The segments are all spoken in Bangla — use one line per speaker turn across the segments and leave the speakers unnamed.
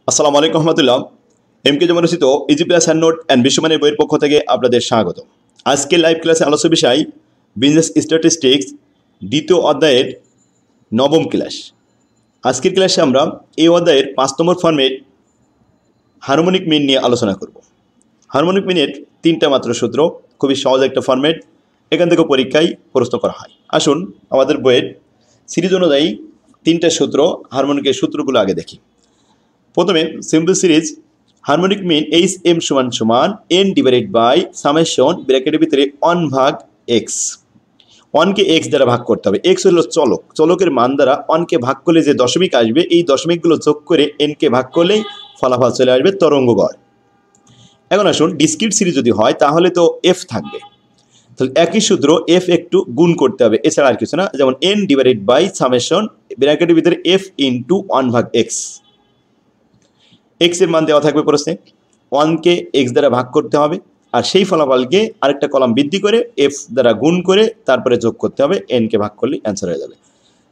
আসসালামু আলাইকুম রহমতুল্লাহ। এমকে যেমন রচিত easy plus hand note and বিশ্বমানের বইয়ের পক্ষ থেকে আপনাদের স্বাগত। আজকের লাইভ ক্লাসে আলোচ্য বিষয় বিজনেস স্ট্যাটিস্টিক্স দ্বিতীয় অধ্যায়ের নবম ক্লাস। আজকের ক্লাসে আমরা এই অধ্যায়ের 5 নম্বর ফর্মেট হারমোনিক মিন নিয়ে আলোচনা করব। হারমোনিক মিনের 3টা মাত্র সূত্র, খুবই সহজ একটা ফর্মেট, এখান থেকে পরীক্ষায় প্রশ্ন করা হয়। আসুন আমাদের বইয়ের সিরিজ অনুযায়ী 3টা সূত্র, হারমোনিকের সূত্রগুলো আগে দেখি। প্রথমে simple series harmonic mean H M সমান সমান এন ডিভাইডেড বাই সামেশন ব্র্যাকেটের ভিতরে 1/x। 1কে x দ্বারা ভাগ করতে হবে। x হলো চলক, চলকের মান দ্বারা 1কে ভাগ করলে যে দশমিক আসবে এই দশমিকগুলো যোগ করে n-কে ভাগ করলেই ফলাফল চলে আসবে তরঙ্গ গড়। এখন আসুন ডিসক্রিট সিরিজ যদি হয় তাহলে তো f থাকবে, তাহলে একই সূত্র f একটু গুণ করতে হবে, এছাড়া আর কিছু না। যেমন n ডিভাইডেড বাই সামেশন ব্র্যাকেটের ভিতরে f ইন্টু 1/x। x এর মান দেওয়া থাকবে প্রশ্নে, 1কে x দ্বারা ভাগ করতে হবে আর সেই ফলাফলকে আরেকটা কলাম বৃদ্ধি করে f দ্বারা গুণ করে তারপরে যোগ করতে হবে, n-কে ভাগ করলে অ্যান্সার হয়ে যাবে।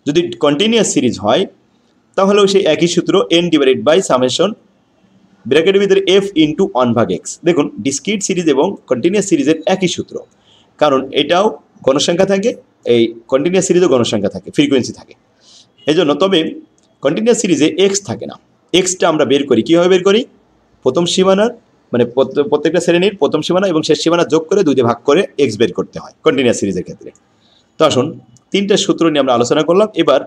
যদি কন্টিনিউয়াস সিরিজ হয় তাহলেও সেই একই সূত্র n ডিভাইডেড বাই সামেশন ব্র্যাকেটের ভিতরে f ইন্টু 1/x। দেখুন ডিসক্রিট সিরিজ এবং কন্টিনিউয়াস সিরিজের একই সূত্র, কারণ এটাও গণসংখ্যা থাকে, এই কন্টিনিউয়াস সিরিজও গণসংখ্যা থাকে, ফ্রিকোয়েন্সি থাকে এই জন্য। তবে কন্টিনিউয়াস সিরিজে x থাকে না। এক্সটা আমরা বের করি, কীভাবে বের করি? প্রথম সীমানার মানে প্রত্যেকটা শ্রেণীর প্রথম সীমানা এবং শেষ সীমানা যোগ করে 2 দিয়ে ভাগ করে এক্স বের করতে হয় কন্টিনিউয়াস সিরিজের ক্ষেত্রে। তো আসুন 3টা সূত্র নিয়ে আমরা আলোচনা করলাম। এবার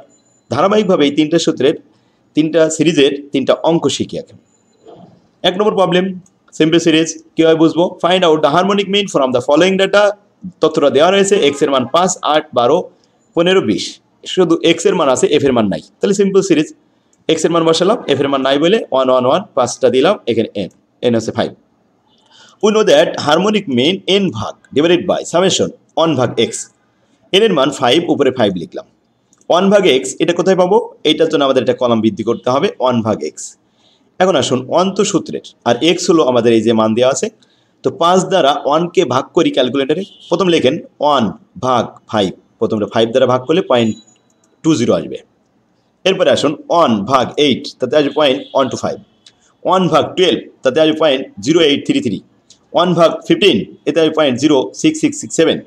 ধারাবাহিকভাবে এই 3টা সূত্রের 3টা সিরিজের 3টা অঙ্ক শিখি। এখন 1 নম্বর প্রবলেম, সিম্পল সিরিজ কীভাবে বুঝবো? Find out the harmonic mean from the following data. তথ্যটা দেওয়া রয়েছে, এক্স এর মান 5, 8, 12, 15, 20, শুধু এক্স এর মান আছে, এফ এর মান নাই। তাহলে সিম্পল সিরিজ x এর মান বসালাম, f এর মান নাই বলে 1 1 1 5টা দিলাম, এখানে n হচ্ছে 5। We know that harmonic mean n ভাগ divided by summation 1/x। n এর মান 5, উপরে 5 লিখলাম। 1/x এটা কোথায় পাবো? এটার জন্য আমাদের একটা কলাম বৃদ্ধি করতে হবে, 1/x। এখন আসুন 1 তো সূত্রের আর x হলো আমাদের এই যে মান দেওয়া আছে, তো 5 দ্বারা 1কে ভাগ করি ক্যালকুলেটরে। প্রথম লেখেন 1/5, প্রথমটা 5 দ্বারা ভাগ করলে 0.20 আসবে। এরপরে আসুন 1/8, তাতে আসবে 0.125। 1/12 তাতে আসবে 0.0833। 1/15 এতে আসবে 0.06667।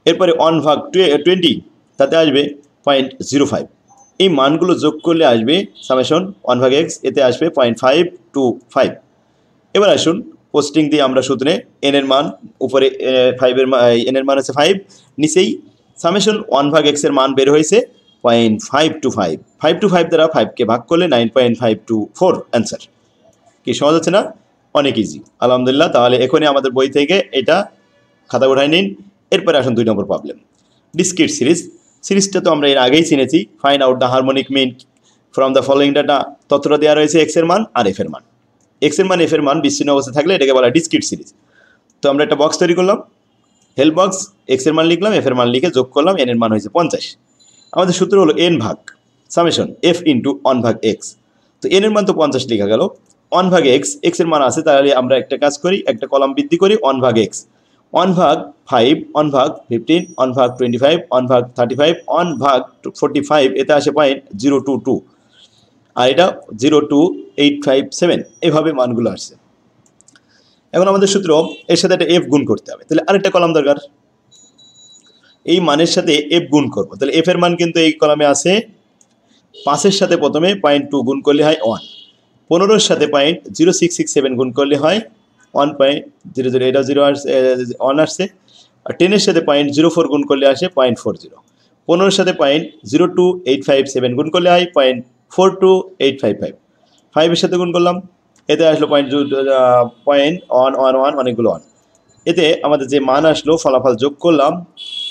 এরপরে 1/20 তাতে আসবে 0.05। এই মানগুলো যোগ করলে আসবে সামেশন 1/x, এতে আসবে 0.525। এবার আসুন পোস্টিং দিয়ে আমরা সূত্রে n এর মান উপরে 5 এর n এর মান আছে 5, নিচেই সামেশন 1/x এর মান বের হয়েছে 0.525। 5 দ্বারা 5কে ভাগ করলে 9.524 অ্যান্সার। কি সহজ আছে না? অনেক ইজি, আলহামদুলিল্লাহ। তাহলে এখনই আমাদের বই থেকে এটা খাতা উঠাই নিন। এরপরে আসুন 2 নম্বর প্রবলেম, ডিসক্রিট সিরিজ। সিরিজটা তো আমরা এর আগেই চিনেছি। Find out the harmonic mean from the following data. তথ্যটা দেওয়া রয়েছে এক্স এর মান আর এফ এর মান। এক্স এর মান এফ এর মান বিচ্ছিন্ন অবস্থা থাকলে এটাকে বলা ডিসক্রিট সিরিজ। তো আমরা একটা বক্স তৈরি করলাম, হেল্প বক্স, এক্স এর মান লিখলাম, এফ এর মান লিখে যোগ করলাম, এন এর মান হয়েছে 50। আমাদের সূত্র হলো n ভাগ সামেশন f ইন্টু 1/x। তো n এর মান তো 50 লেখা গেল, 1/x, x এর মান আছে, তাহলে আমরা একটা কাজ করি, একটা কলাম বৃদ্ধি করি, 1/x। 1/5, 1/15, 1/25, 1/35, 1/45, এতে আসে 0.022 আর এটা 0.2857। এভাবে মানগুলো আসছে। এখন আমাদের সূত্র এর সাথে একটা f গুণ করতে হবে, তাহলে আরেকটা কলাম দরকার। এই মানের সাথে f গুণ করবো, তাহলে f এর মান কিন্তু এই কলামে আছে। 5-এর সাথে প্রথমে 0.2 গুণ করলে হয় 1, 15-এর সাথে 0.0667 গুণ করলে হয় 1.00, এটা 0 আসছে, 1 আসছে। আর 10-এর সাথে 0.04 গুণ করলে আসে 0.40। 15-এর সাথে 0.02857 গুণ করলে হয় 0.42855। 5-এর সাথে গুণ করলাম, এতে আসলো 0.111, অনেকগুলো 1। এতে আমাদের যে মান আসলো ফলাফল যোগ করলাম,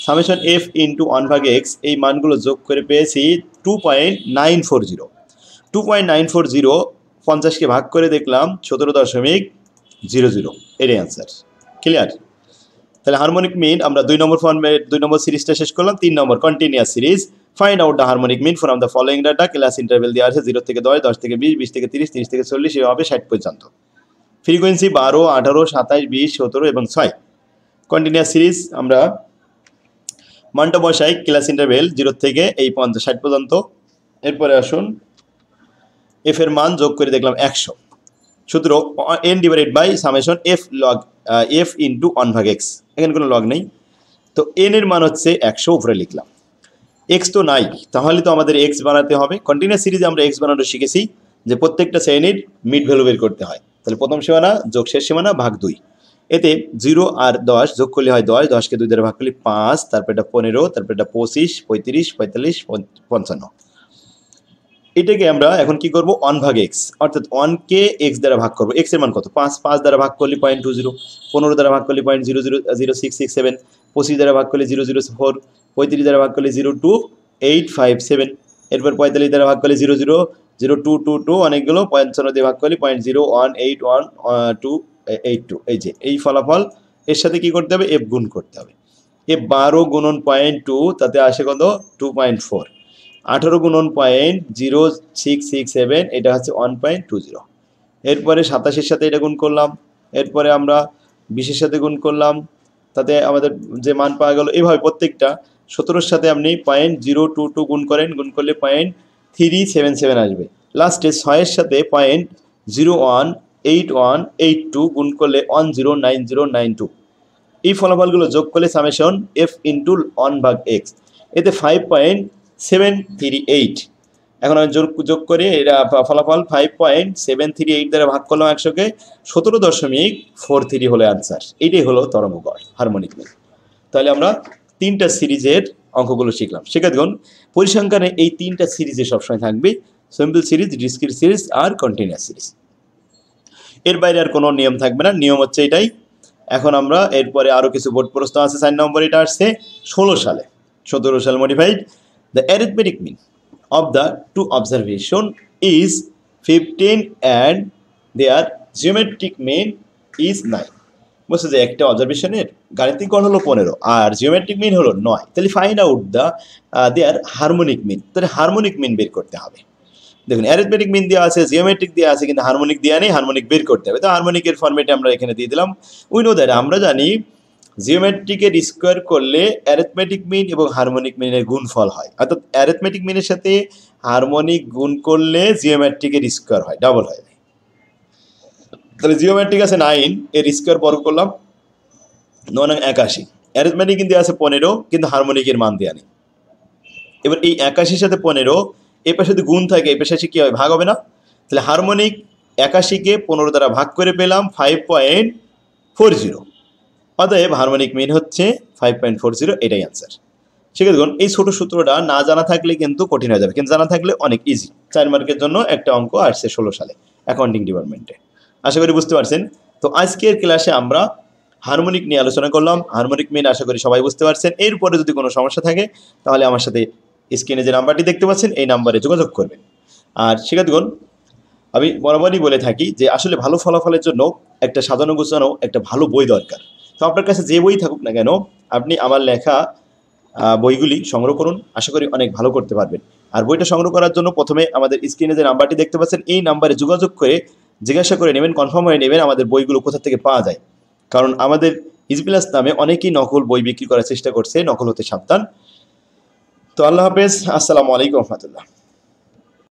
সামেশন f ইন্টু 1/x, এই মানগুলো যোগ করে পেয়েছি 2.940। 2.940 50কে ভাগ করে দেখলাম 17.00, এটাই অ্যান্সার। ক্লিয়ার? তাহলে হারমোনিক মিন আমরা 2 নম্বর ফর্মে 2 নম্বর সিরিজটা শেষ করলাম। 3 নম্বর continuous series, find out the harmonic mean from the following data. Class interval দেওয়া আছে 0 থেকে 10, 10 থেকে 20, 20 থেকে 30, 30 থেকে 40, এভাবে 60 পর্যন্ত। ফ্রিকোয়েন্সি 12, 18, 27, 20, 17 এবং 6। কন্টিনিউয়াস সিরিজ আমরা মানটা বসাই, ক্লাস ইন্টারভেল 0 থেকে এই 60 পর্যন্ত। এরপরে আসুন এফ এর মান যোগ করে দেখলাম 100। সূত্র n divided by summation f log f into 1/x, এখানে কোনো লগ নেই, তো n এর মান হচ্ছে 100, উপরে লিখলাম। x তো নাই, তাহলে তো আমাদের x বানাতে হবে। কন্টিনিউয়াস সিরিজে আমরা x বানানো শিখেছি যে প্রত্যেকটা শ্রেণীর মিড ভ্যালু বের করতে হয়। তাহলে প্রথম সীমানা যোগ শেষ সীমানা ভাগ 2, এতে 0 আর 10 যোগ করলে হয় 10, 10কে 2 দ্বারা ভাগ করলে 5, তারপর এটা 15, তারপর এটা 25, 35, 45, 55। এটাকে আমরা এখন কি করব, 1/x, অর্থাৎ 1কে x দ্বারা ভাগ করব। x এর মান কত, 5, 5 দ্বারা ভাগ করলে 0.20, 15 দ্বারা ভাগ করলে 0.000667, 25 দ্বারা ভাগ করলে 0.004, 35 দ্বারা ভাগ করলে 0.2857, এরপর 45 দ্বারা ভাগ করলে 0.00222, অনেকগুলো 55 দিয়ে ভাগ করলে 0.0181282। এই ফলাফল এর সাথে কি করতে হবে, f গুণ করতে হবে। f 12 গুণন 0.2, তাতে আসে কত, 2.4। 18 গুণন 0.0667, এটা হচ্ছে 1.20। এরপরে 27-এর সাথে এটা গুণ করলাম, এরপরে আমরা 20-এর সাথে গুণ করলাম, তাতে আমাদের যে মান পাওয়া গেল। এইভাবে প্রত্যেকটা 17-এর সাথে আপনি 0.022 গুণ করেন, গুণ করলে 0.377 আসবে। লাস্টে 6-এর সাথে 0.018182 গুণ করলে 109092। এই ফলাফলগুলো যোগ করলে সামেশন f ইন্টু 1/x, এতে 5.738। এখন আমি যোগ করে এটা ফলাফল 5.738 দ্বারা ভাগ করলাম 100কে, 17.43 হলো অ্যান্সার। এইটাই হলো তরঙ্গ গড়, হারমোনিক মিন। তাহলে আমরা 3টা সিরিজের অঙ্কগুলো শিখলাম। শিক্ষার্থীগণ, পরিসংখ্যানে এই 3টা সিরিজে সবসময় থাকবে, সিম্পল সিরিজ, ডিসক্রিট সিরিজ আর কন্টিনিউয়াস সিরিজ। এর বাইরে আর কোনো নিয়ম থাকবে না, নিয়ম হচ্ছে এটাই। এখন আমরা এরপরে আরও কিছু বোর্ড প্রশ্ন আছে। 4 নম্বর এটা আসছে 16 সালে, 17 সাল modified. The arithmetic mean of the two observation is 15 and their geometric mean is 9। বলছে যে একটা অবজারভেশনের গাণিতিক গড় হলো 15 আর জিওমেট্রিক মিন হলো 9, তাহলে find out the their harmonic mean. তাহলে হারমোনিক মিন বের করতে হবে। দেখুন, অ্যারিথমেটিক মিন দেওয়া আছে, জিওমেট্রিক দেওয়া আছে, কিন্তু হারমোনিক দেওয়া নেই, হারমোনিক বের করতে হবে। তো হারমোনিকের ফর্মেটে আমরা এখানে দিয়ে দিলাম। উই নো দ্যাট, আমরা জানি জিওমেট্রিকের স্কোয়ার করলে অ্যারিথমেটিক মিন এবং হারমোনিক মিনের গুণফল হয়, অর্থাৎ অ্যারিথমেটিক মিনের সাথে হারমোনিক গুণ করলে জিওমেট্রিকের স্কোয়ার হয়, ডাবল হয়। তাহলে জিওমেট্রিক আছে 9, এর স্কোয়ার বর্গ করলাম 9 81। অ্যারিথমেটিক কিন্তু আছে 15, কিন্তু হারমোনিকের মান দেওয়া নেই। এবার এই 81-র সাথে 15 এ পাশে যদি গুণ থাকে, এই পাশে কী হবে, ভাগ হবে না। তাহলে হারমোনিক 81-কে 15 দ্বারা ভাগ করে পেলাম 5.40, অতএব হারমোনিক মিন হচ্ছে 5.40, এটাই অ্যান্সার। ঠিক আছে, দেখুন এই ছোটো সূত্রটা না জানা থাকলে কিন্তু কঠিন হয়ে যাবে, কিন্তু জানা থাকলে অনেক ইজি। 4 মার্কের জন্য একটা অঙ্ক আসছে 16 সালে অ্যাকাউন্টিং ডিপার্টমেন্টে, আশা করি বুঝতে পারছেন। তো আজকের ক্লাসে আমরা হারমোনিক নিয়ে আলোচনা করলাম। হারমোনিক মিন আশা করি সবাই বুঝতে পারছেন। এরপরে যদি কোনো সমস্যা থাকে তাহলে আমার সাথে স্ক্রিনে যে নাম্বারটি দেখতে পাচ্ছেন এই নাম্বারে যোগাযোগ করবেন। আর শিক্ষার্থীগণ, আমি বরাবরই বলে থাকি যে আসলে ভালো ফলাফলের জন্য একটা সাজানো গোছানো একটা ভালো বই দরকার। তো আপনার কাছে যে বই থাকুক না কেন, আপনি আমার লেখা বইগুলি সংগ্রহ করুন, আশা করি অনেক ভালো করতে পারবেন। আর বইটা সংগ্রহ করার জন্য প্রথমে আমাদের স্ক্রিনে যে নাম্বারটি দেখতে পাচ্ছেন এই নাম্বারে যোগাযোগ করে জিজ্ঞাসা করে নেবেন, কনফার্ম হয়ে নেবেন আমাদের বইগুলো কোথা থেকে পাওয়া যায়। কারণ আমাদের ইজি প্লাস নামে অনেকেই নকল বই বিক্রি করার চেষ্টা করছে, নকল হতে সাবধান। তো আল্লাহ হাফেজ, আসসালামু আলাইকুম রহমতুল্লাহ।